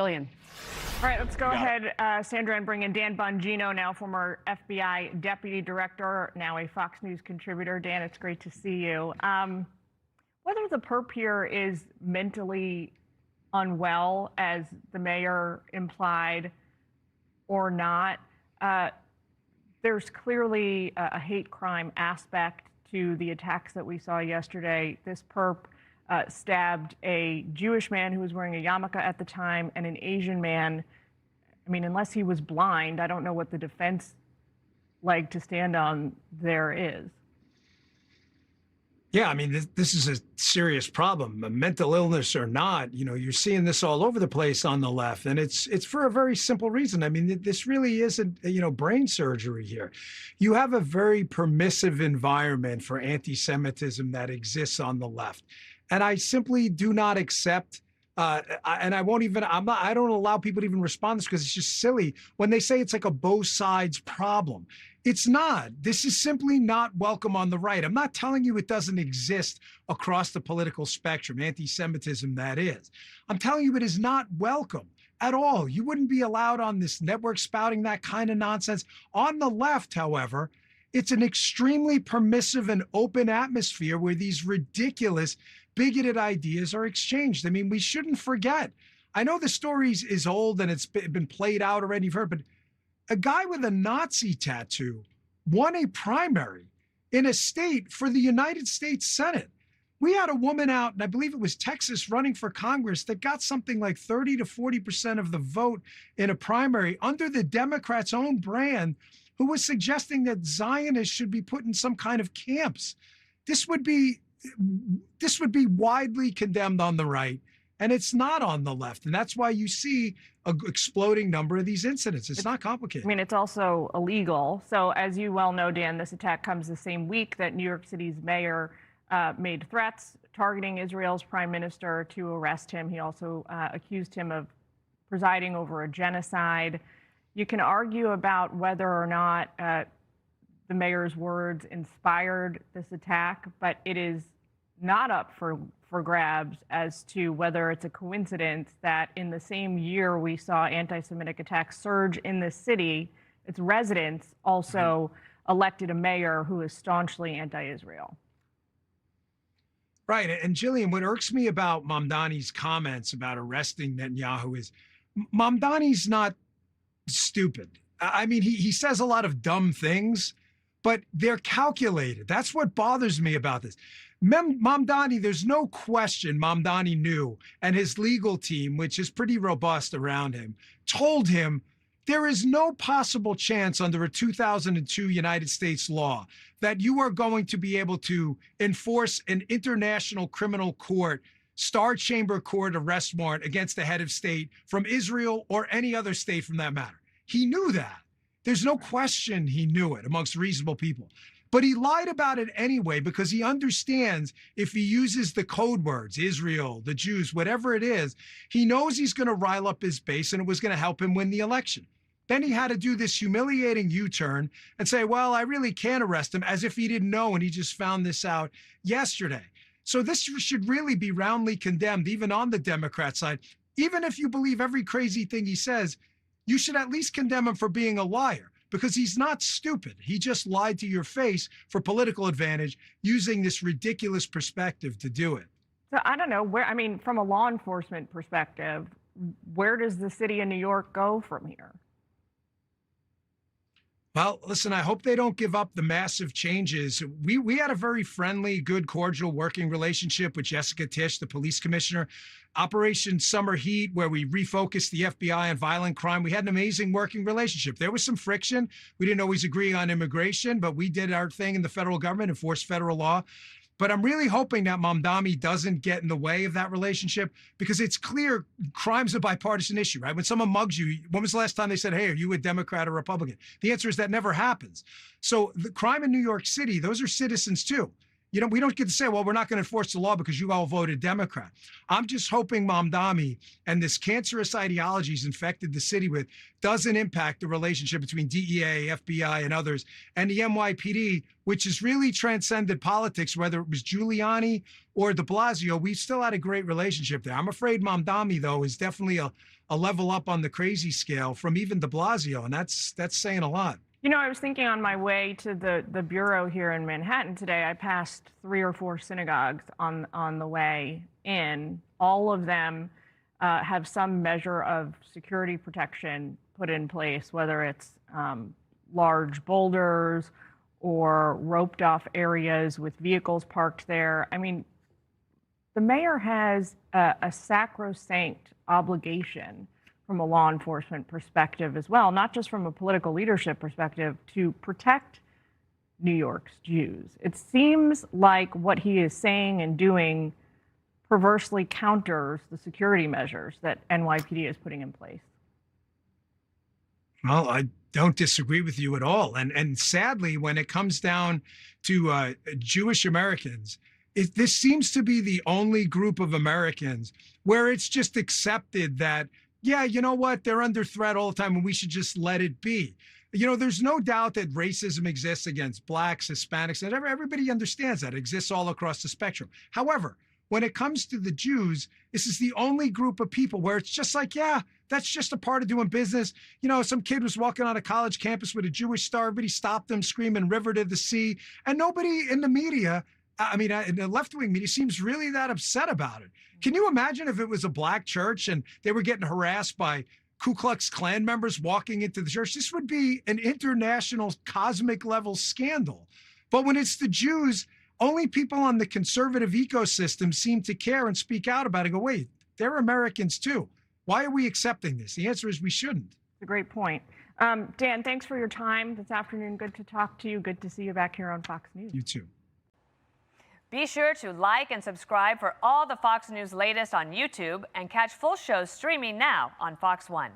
Jillian. All right, let's go ahead, Sandra, and bring in Dan Bongino, now former FBI deputy director, now a Fox News contributor. Dan, it's great to see you. Whether the perp here is mentally unwell, as the mayor implied, or not, there's clearly a hate crime aspect to the attacks that we saw yesterday. This perp stabbed a Jewish man who was wearing a yarmulke at the time and an Asian man. I mean, unless he was blind, I don't know what the defense leg to stand on there is. Yeah, I mean, this is a serious problem, mental illness or not. You know, you're seeing this all over the place on the left, and it's for a very simple reason. I mean, this really isn't, brain surgery here. You have a very permissive environment for anti-Semitism that exists on the left. And I simply do not accept, and I won't even, I don't allow people to even respond to this because it's just silly when they say it's like a both sides problem. It's not. This is simply not welcome on the right. I'm not telling you it doesn't exist across the political spectrum, anti-Semitism that is. I'm telling you it is not welcome at all. You wouldn't be allowed on this network spouting that kind of nonsense. On the left, however, it's an extremely permissive and open atmosphere where these ridiculous, bigoted ideas are exchanged. I mean, we shouldn't forget. I know the story is old and it's been played out already, you've heard, but a guy with a Nazi tattoo won a primary in a state for the United States Senate. We had a woman out, and I believe it was Texas, running for Congress that got something like 30 to 40% of the vote in a primary under the Democrats' own brand, who was suggesting that Zionists should be put in some kind of camps. This would be widely condemned on the right, and it's not on the left. And that's why you see an exploding number of these incidents. It's not complicated. I mean, it's also illegal. So as you well know, Dan, this attack comes the same week that New York City's mayor made threats targeting Israel's prime minister to arrest him. He also accused him of presiding over a genocide. You can argue about whether or not the mayor's words inspired this attack, but it is not up for grabs as to whether it's a coincidence that in the same year we saw anti-Semitic attacks surge in the city, its residents also elected a mayor who is staunchly anti-Israel. Right. And Jillian, what irks me about Mamdani's comments about arresting Netanyahu is Mamdani's not stupid. I mean, he says a lot of dumb things, but they're calculated. That's what bothers me about this. Mamdani, there's no question Mamdani knew, and his legal team, which is pretty robust around him, told him there is no possible chance under a 2002 United States law that you are going to be able to enforce an international criminal court, Star Chamber Court arrest warrant against the head of state from Israel or any other state from that matter. He knew that. There's no question he knew it amongst reasonable people. But he lied about it anyway because he understands if he uses the code words, Israel, the Jews, whatever it is, he knows he's going to rile up his base and it was going to help him win the election. Then he had to do this humiliating U-turn and say, well, I really can't arrest him, as if he didn't know and he just found this out yesterday. So this should really be roundly condemned, even on the Democrat side. Even if you believe every crazy thing he says, you should at least condemn him for being a liar, because he's not stupid. He just lied to your face for political advantage using this ridiculous perspective to do it. So I don't know where, I mean, from a law enforcement perspective, where does the city of New York go from here? Well, listen, I hope they don't give up the massive changes. We had a very friendly, good, cordial working relationship with Jessica Tisch, the police commissioner. Operation Summer Heat, where we refocused the FBI on violent crime. We had an amazing working relationship. There was some friction. We didn't always agree on immigration, but we did our thing in the federal government, enforced federal law. But I'm really hoping that Mamdani doesn't get in the way of that relationship, because it's clear crime's a bipartisan issue, right? When someone mugs you, when was the last time they said, hey, are you a Democrat or Republican? The answer is that never happens. So the crime in New York City, those are citizens too. we don't get to say, well, we're not going to enforce the law because you all voted Democrat. I'm just hoping Mamdani and this cancerous ideology he's infected the city with doesn't impact the relationship between DEA, FBI, and others, and the NYPD, which has really transcended politics, whether it was Giuliani or de Blasio. We've still had a great relationship there. I'm afraid Mamdani, though, is definitely a level up on the crazy scale from even de Blasio, and that's saying a lot. I was thinking on my way to the bureau here in Manhattan today, I passed 3 or 4 synagogues on the way in. All of them have some measure of security protection put in place, whether it's large boulders or roped off areas with vehicles parked there. I mean, the mayor has a sacrosanct obligation from a law enforcement perspective as well, not just from a political leadership perspective, to protect New York's Jews. It seems like what he is saying and doing perversely counters the security measures that NYPD is putting in place. Well, I don't disagree with you at all. And sadly, when it comes down to Jewish Americans, this seems to be the only group of Americans where it's just accepted that, yeah, you know what? They're under threat all the time and we should just let it be. There's no doubt that racism exists against blacks, Hispanics, and everybody understands that. It exists all across the spectrum. However, when it comes to the Jews, this is the only group of people where it's just like, yeah, that's just a part of doing business. Some kid was walking on a college campus with a Jewish star. Everybody stopped them screaming river to the sea. And nobody in the media, in the left-wing media, seems really that upset about it. Can you imagine if it was a black church and they were getting harassed by Ku Klux Klan members walking into the church? This would be an international cosmic level scandal. But when it's the Jews, only people on the conservative ecosystem seem to care and speak out about it and go, wait, they're Americans too. Why are we accepting this? The answer is we shouldn't. That's a great point. Dan, thanks for your time this afternoon. Good to talk to you. Good to see you back here on Fox News. You too. Be sure to like and subscribe for all the Fox News latest on YouTube and catch full shows streaming now on Fox One.